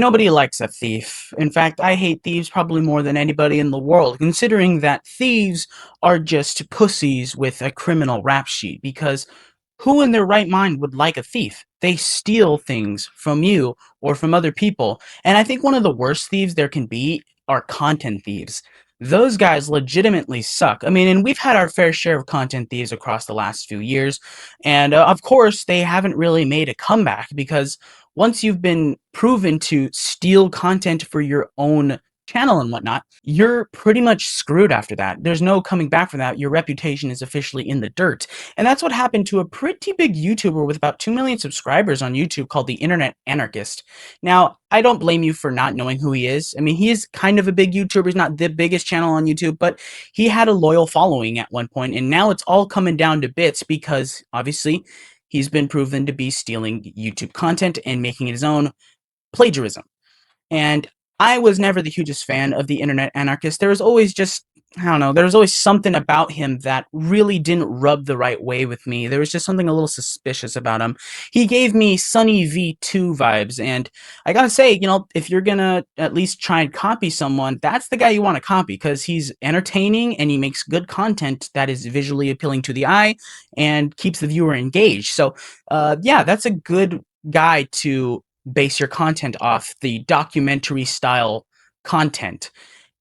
Nobody likes a thief. In fact, I hate thieves probably more than anybody in the world, considering that thieves are just pussies with a criminal rap sheet, because who in their right mind would like a thief? They steal things from you or from other people. And I think one of the worst thieves there can be are content thieves. Those guys legitimately suck. I mean, and we've had our fair share of content thieves across the last few years. And of course, they haven't really made a comeback because once you've been proven to steal content for your own channel and whatnot, you're pretty much screwed after that. There's no coming back from that. Your reputation is officially in the dirt. And that's what happened to a pretty big YouTuber with about 2 million subscribers on YouTube called the Internet Anarchist. Now, I don't blame you for not knowing who he is. I mean, he is kind of a big YouTuber. He's not the biggest channel on YouTube, but he had a loyal following at one point, and now it's all coming down to bits because obviously he's been proven to be stealing YouTube content and making it his own, plagiarism. And I was never the hugest fan of the Internet Anarchist. There was always just, I don't know, there was always something about him that really didn't rub the right way with me. There was just something a little suspicious about him. He gave me Sunny V2 vibes, and I gotta say, if you're gonna at least try and copy someone, that's the guy you want to copy because he's entertaining and he makes good content that is visually appealing to the eye and keeps the viewer engaged. So, yeah, that's a good guy to base your content off, the documentary style content.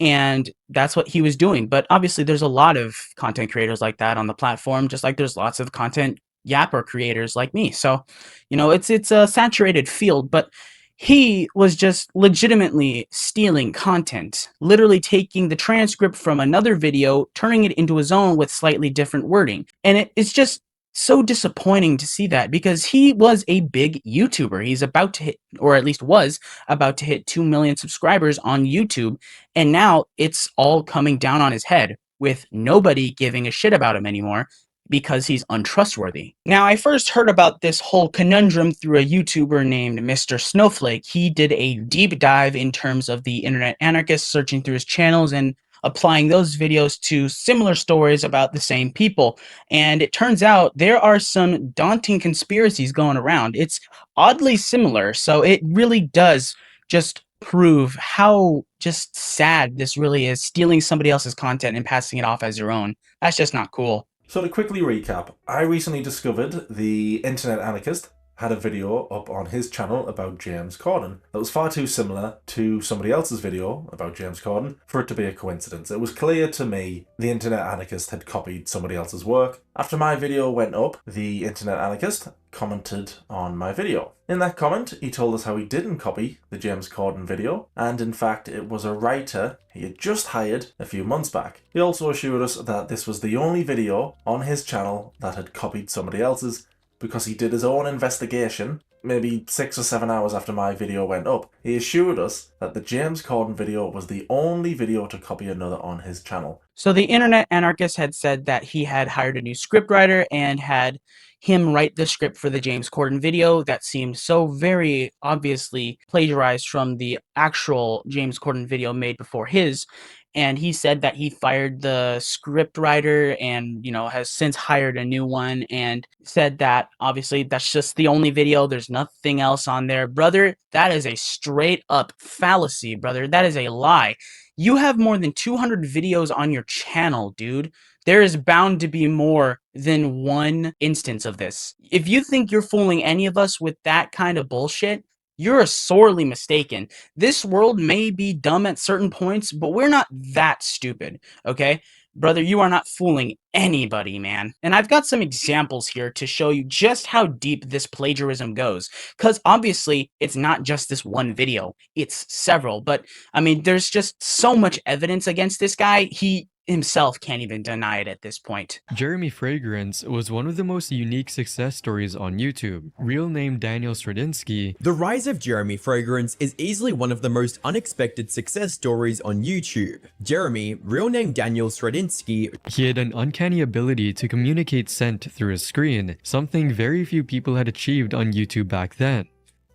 And that's what he was doing. But obviously, there's a lot of content creators like that on the platform, just like there's lots of content yapper creators like me. So, it's a saturated field, but he was just legitimately stealing content, literally taking the transcript from another video, turning it into his own with slightly different wording. And it's just so disappointing to see that because he was a big YouTuber. He's about to hit, or at least was about to hit 2 million subscribers on YouTube. And now it's all coming down on his head with nobody giving a shit about him anymore because he's untrustworthy. Now, I first heard about this whole conundrum through a YouTuber named Mr. Snowflake. He did a deep dive in terms of the Internet Anarchist, searching through his channels and applying those videos to similar stories about the same people. And it turns out there are some daunting conspiracies going around. It's oddly similar, so it really does just prove how just sad this really is, stealing somebody else's content and passing it off as your own. That's just not cool. So to quickly recap, I recently discovered the Internet Anarchist had a video up on his channel about James Corden that was far too similar to somebody else's video about James Corden for it to be a coincidence. It was clear to me the Internet Anarchist had copied somebody else's work. After my video went up, the Internet Anarchist commented on my video. In that comment, he told us how he didn't copy the James Corden video, and in fact it was a writer he had just hired a few months back. He also assured us that this was the only video on his channel that had copied somebody else's, because he did his own investigation maybe 6 or 7 hours after my video went up. He assured us that the James Corden video was the only video to copy another on his channel. So the Internet Anarchist had said that he had hired a new scriptwriter and had him write the script for the James Corden video that seemed so very obviously plagiarized from the actual James Corden video made before his. And he said that he fired the scriptwriter and, has since hired a new one, and said that obviously that's just the only video. There's nothing else on there. Brother, that is a straight up fallacy, brother. That is a lie. You have more than 200 videos on your channel, dude. There is bound to be more than one instance of this. If you think you're fooling any of us with that kind of bullshit, you're sorely mistaken. This world may be dumb at certain points, but we're not that stupid, okay? Brother, you are not fooling anybody, man. And I've got some examples here to show you just how deep this plagiarism goes. Because obviously, it's not just this one video. It's several. But, I mean, there's just so much evidence against this guy. He himself can't even deny it at this point. Jeremy Fragrance was one of the most unique success stories on YouTube. Real name Daniel Stradinsky. The rise of Jeremy Fragrance is easily one of the most unexpected success stories on YouTube. Jeremy, real name Daniel Stradinsky, He had an uncanny ability to communicate scent through a screen, something very few people had achieved on YouTube back then.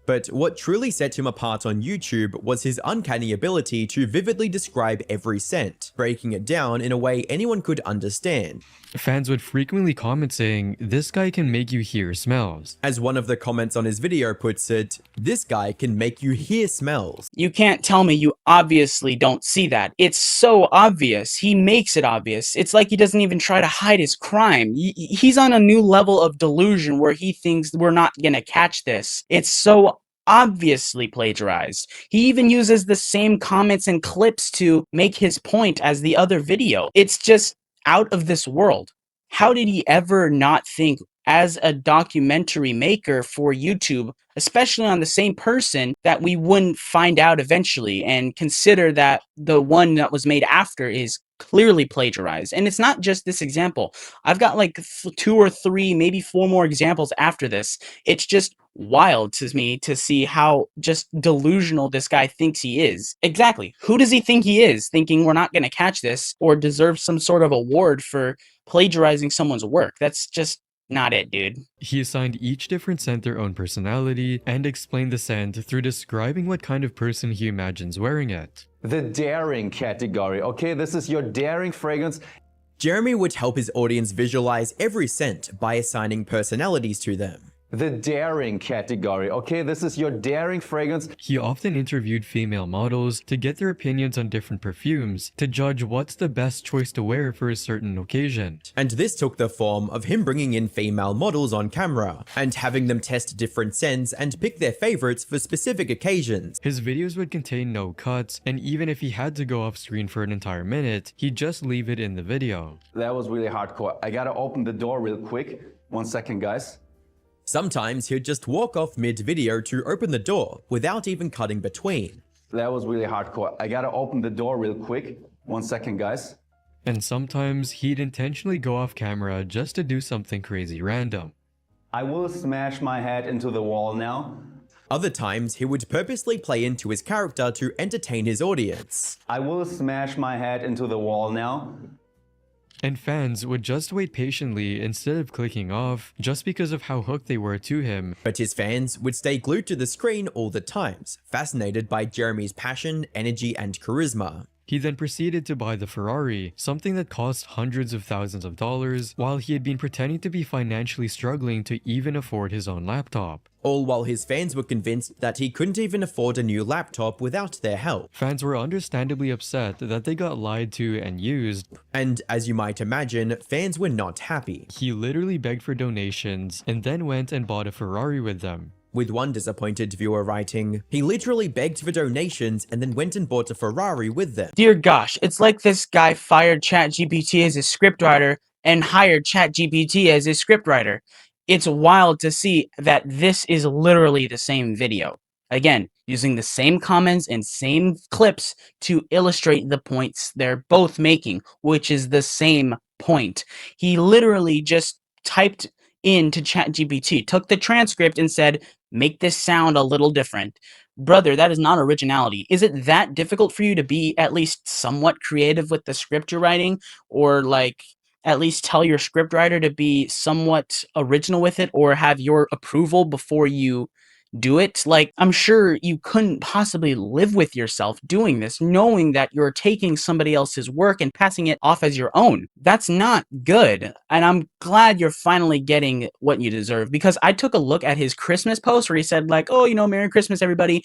But what truly set him apart on YouTube was his uncanny ability to vividly describe every scent, breaking it down in a way anyone could understand. Fans would frequently comment saying, "This guy can make you hear smells." As one of the comments on his video puts it, "This guy can make you hear smells." You can't tell me you obviously don't see that. It's so obvious. He makes it obvious. It's like he doesn't even try to hide his crime. He's on a new level of delusion where he thinks we're not gonna catch this. It's so obviously plagiarized. He even uses the same comments and clips to make his point as the other video. It's just out of this world. How did he ever not think, as a documentary maker for YouTube, especially on the same person, that we wouldn't find out eventually and consider that the one that was made after is clearly plagiarized? And it's not just this example. I've got like 2 or 3, maybe 4 more examples after this. It's just wild to me to see how just delusional this guy thinks he is. Exactly. Who does he think he is, thinking we're not going to catch this or deserve some sort of award for plagiarizing someone's work? That's just not it, dude. He assigned each different scent their own personality and explained the scent through describing what kind of person he imagines wearing it. The daring category. Okay, this is your daring fragrance. Jeremy would help his audience visualize every scent by assigning personalities to them. The daring category. Okay, this is your daring fragrance. He often interviewed female models to get their opinions on different perfumes to judge what's the best choice to wear for a certain occasion. And this took the form of him bringing in female models on camera and having them test different scents and pick their favorites for specific occasions. His videos would contain no cuts, and even if he had to go off screen for an entire minute, he'd just leave it in the video. That was really hardcore. I gotta open the door real quick. 1 second, guys. Sometimes he'd just walk off mid-video to open the door without even cutting between. That was really hardcore. I gotta open the door real quick. 1 second, guys. And sometimes he'd intentionally go off camera just to do something crazy random. I will smash my head into the wall now. Other times, he would purposely play into his character to entertain his audience. I will smash my head into the wall now. And fans would just wait patiently instead of clicking off, just because of how hooked they were to him. But his fans would stay glued to the screen all the times, fascinated by Jeremy's passion, energy, and charisma. He then proceeded to buy the Ferrari, something that cost hundreds of thousands of dollars, while he had been pretending to be financially struggling to even afford his own laptop. All while his fans were convinced that he couldn't even afford a new laptop without their help. Fans were understandably upset that they got lied to and used. And as you might imagine, fans were not happy. He literally begged for donations and then went and bought a Ferrari with them. With one disappointed viewer writing, "He literally begged for donations and then went and bought a Ferrari with them." Dear gosh, it's like this guy fired ChatGPT as his scriptwriter and hired ChatGPT as his scriptwriter. It's wild to see that this is literally the same video. Again, using the same comments and same clips to illustrate the points they're both making, which is the same point. He literally just typed into ChatGPT, took the transcript and said, "Make this sound a little different." Brother, that is not originality. Is it that difficult for you to be at least somewhat creative with the script you're writing? Or like at least tell your scriptwriter to be somewhat original with it or have your approval before you do it? Like, I'm sure you couldn't possibly live with yourself doing this, knowing that you're taking somebody else's work and passing it off as your own. That's not good. And I'm glad you're finally getting what you deserve, because I took a look at his Christmas post where he said like, "Oh, Merry Christmas, everybody."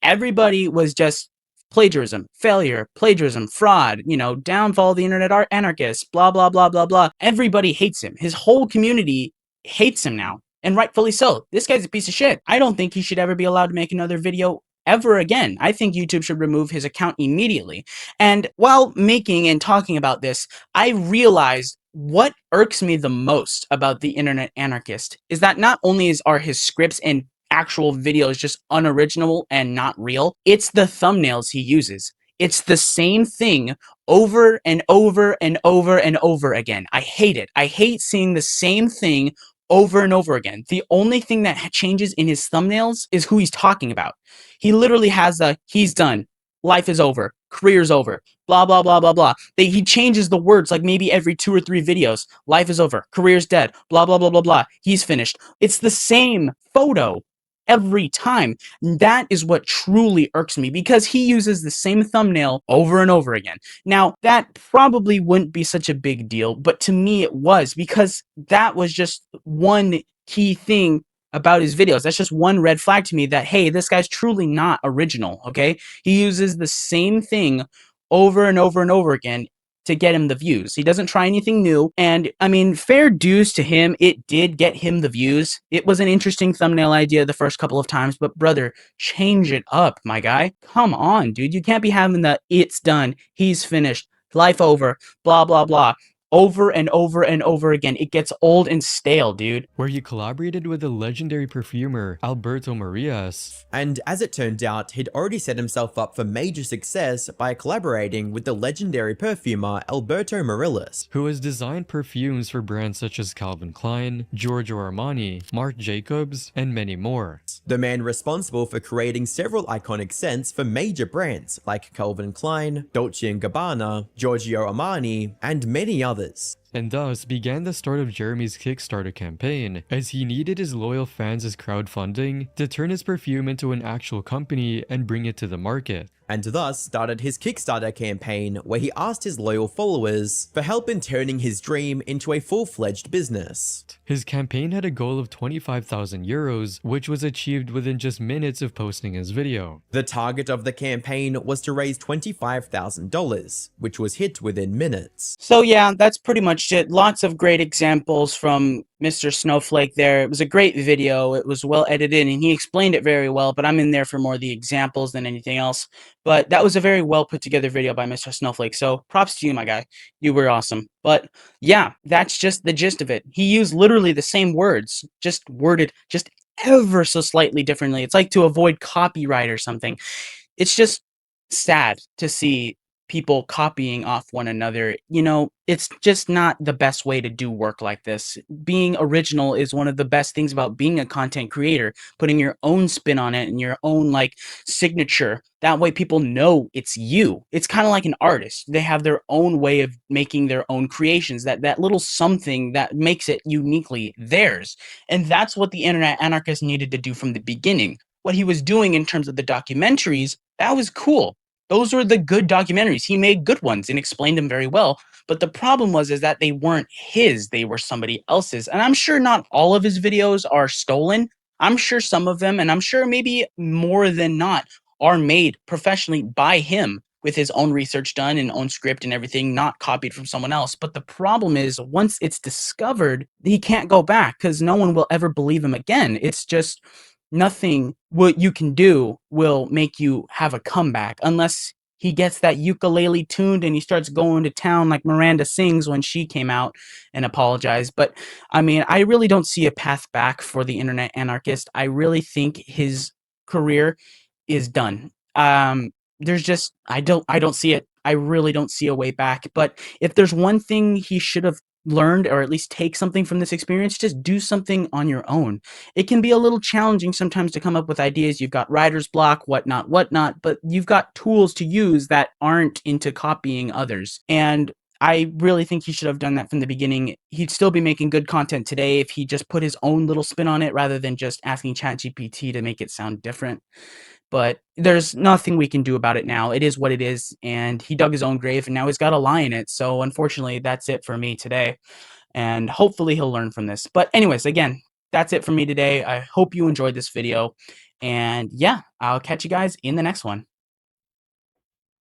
Everybody was just plagiarism, failure, plagiarism, fraud, downfall of the internet anarchist, blah, blah, blah, blah, blah. Everybody hates him. His whole community hates him now. And rightfully so. This guy's a piece of shit. I don't think he should ever be allowed to make another video ever again. I think YouTube should remove his account immediately. And while making and talking about this, I realized what irks me the most about the Internet Anarchist is that not only are his scripts and actual videos just unoriginal and not real, it's the thumbnails he uses. It's the same thing over and over and over and over again. I hate it. I hate seeing the same thing over and over again. The only thing that changes in his thumbnails is who he's talking about. He literally has "he's done, life is over, career's over, blah, blah, blah, blah, blah." He changes the words like maybe every 2 or 3 videos. Life is over, career's dead, blah, blah, blah, blah, blah. He's finished. It's the same photo every time. That is what truly irks me, because he uses the same thumbnail over and over again. Now, that probably wouldn't be such a big deal, but to me it was, because that was just one key thing about his videos. That's just one red flag to me that, hey, this guy's truly not original, okay? He uses the same thing over and over and over again to get him the views. He doesn't try anything new. And I mean, fair dues to him, it did get him the views. It was an interesting thumbnail idea the first couple of times, but brother, change it up, my guy. Come on, dude. You can't be having the "it's done, he's finished, life over, blah, blah, blah" over and over and over again. It gets old and stale, dude. where he collaborated with the legendary perfumer Alberto Marias. And as it turned out, he'd already set himself up for major success by collaborating with the legendary perfumer Alberto Marias, who has designed perfumes for brands such as Calvin Klein, Giorgio Armani, Marc Jacobs, and many more. the man responsible for creating several iconic scents for major brands like Calvin Klein, Dolce & Gabbana, Giorgio Armani, and many others. And thus began the start of Jeremy's Kickstarter campaign, as he needed his loyal fans as crowdfunding to turn his perfume into an actual company and bring it to the market. And thus started his Kickstarter campaign, where he asked his loyal followers for help in turning his dream into a full-fledged business. His campaign had a goal of 25,000 euros, which was achieved within just minutes of posting his video. The target of the campaign was to raise $25,000, which was hit within minutes. So yeah, that's pretty much it. Lots of great examples from Mr. Snowflake there. It was a great video. It was well edited and he explained it very well, but I'm in there for more of the examples than anything else. But that was a very well put together video by Mr. Snowflake. So props to you, my guy. You were awesome. But yeah, that's just the gist of it. He used literally the same words, just worded just ever so slightly differently. It's like to avoid copyright or something. It's just sad to see people copying off one another. You know, it's just not the best way to do work like this. Being original is one of the best things about being a content creator, putting your own spin on it and your own like signature. That way people know it's you. It's kind of like an artist. They have their own way of making their own creations, that little something that makes it uniquely theirs. And that's what the internet anarchist needed to do from the beginning. What he was doing in terms of the documentaries, that was cool. Those were the good documentaries. He made good ones and explained them very well. But the problem was is that they weren't his, they were somebody else's. And I'm sure not all of his videos are stolen. I'm sure some of them, and I'm sure maybe more than not, are made professionally by him with his own research done and own script and everything, not copied from someone else. But the problem is once it's discovered, he can't go back because no one will ever believe him again. It's just nothing what you can do will make you have a comeback unless he gets that ukulele tuned and he starts going to town like Miranda sings when she came out and apologized. But I mean, I really don't see a path back for the internet anarchist. I really think his career is done. There's just I don't see it. I really don't see a way back. But if there's one thing he should have learned, or at least take something from this experience, just do something on your own. It can be a little challenging sometimes to come up with ideas. You've got writer's block, whatnot, but you've got tools to use that aren't into copying others. And I really think he should have done that from the beginning. He'd still be making good content today if he just put his own little spin on it rather than just asking ChatGPT to make it sound different. But there's nothing we can do about it now. It is what it is, and he dug his own grave, and now he's got a lie in it. So unfortunately, that's it for me today, and hopefully he'll learn from this. But anyways, again, that's it for me today. I hope you enjoyed this video, and yeah, I'll catch you guys in the next one.